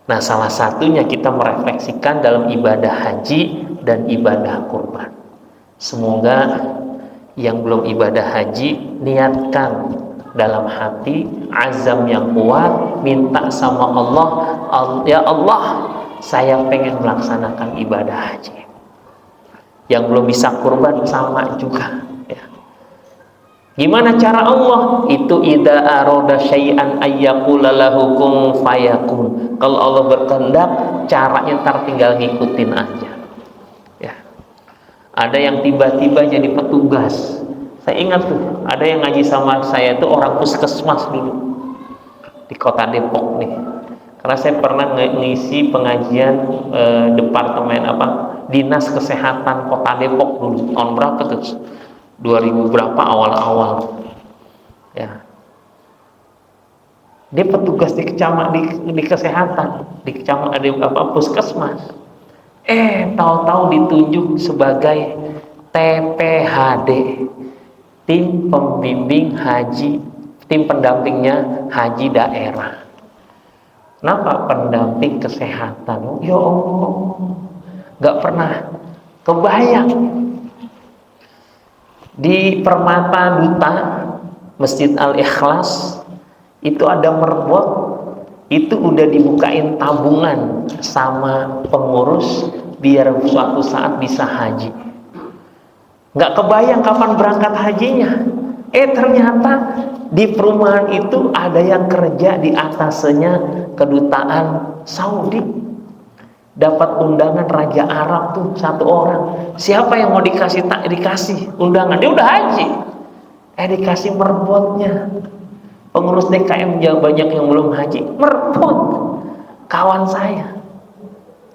Speaker 1: Nah, salah satunya kita merefleksikan dalam ibadah haji dan ibadah kurban. Semoga yang belum ibadah haji niatkan dalam hati azam yang kuat, minta sama Allah, ya Allah, saya pengen melaksanakan ibadah haji. Yang belum bisa kurban sama juga ya. Gimana cara Allah? Itu idza arada syai'an ayyaqula lahu kun fayakun. Kalau Allah berkehendak, caranya ntar tinggal ngikutin aja ya. Ada yang tiba-tiba jadi petugas. Saya ingat tuh, ada yang ngaji sama saya itu orang puskesmas dulu di kota Depok nih. Karena saya pernah ngisi pengajian departemen Dinas Kesehatan Kota Depok dulu. Tahun berapa tuh? 2000 berapa, awal-awal. Ya. Dia petugas di di kesehatan, di puskesmas. Tahu-tahu ditunjuk sebagai TPHD, tim pembimbing haji, tim pendampingnya haji daerah. Kenapa pendamping kesehatan? Ya Allah, nggak pernah kebayang. Di Permata Duta Masjid Al-Ikhlas itu ada merbot, itu udah dibukain tabungan sama pengurus biar suatu saat bisa haji. Nggak kebayang kapan berangkat hajinya. Ternyata di perumahan itu ada yang kerja di atasnya kedutaan Saudi.
Speaker 2: dapat undangan Raja Arab tuh satu orang. Siapa yang mau dikasih? Tak dikasih undangan, dia udah haji. Dikasih merbotnya. Pengurus DKM yang banyak yang belum haji, merbot. Kawan saya.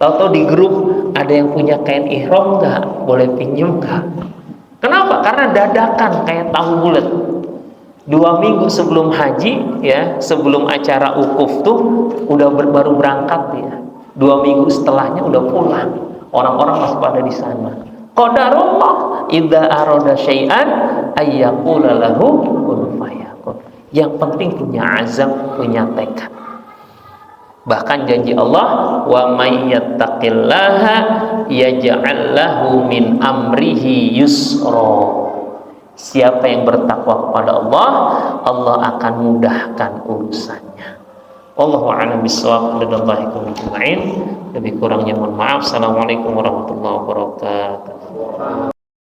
Speaker 2: Tahu-tahu di grup ada yang punya kain ihram nggak? Boleh pinjem nggak? Kenapa? Karena dadakan kayak tahu bulat. 2 minggu sebelum haji, ya, sebelum acara ukuf tuh udah baru berangkat ya. 2 minggu setelahnya udah pulang. Orang-orang masih pada di sana. Qadarullah idza arada syai'an ayyaqula lahu kun fayakun. Yang penting punya azam, punya tekad. Bahkan janji Allah, wa may yattaqillaha yaj'al lahu min amrihi yusra. Siapa yang bertakwa kepada Allah, Allah akan mudahkan urusannya. Wallahu a'lam bishawab. Lebih kurangnya mohon maaf. Assalamualaikum warahmatullahi wabarakatuh.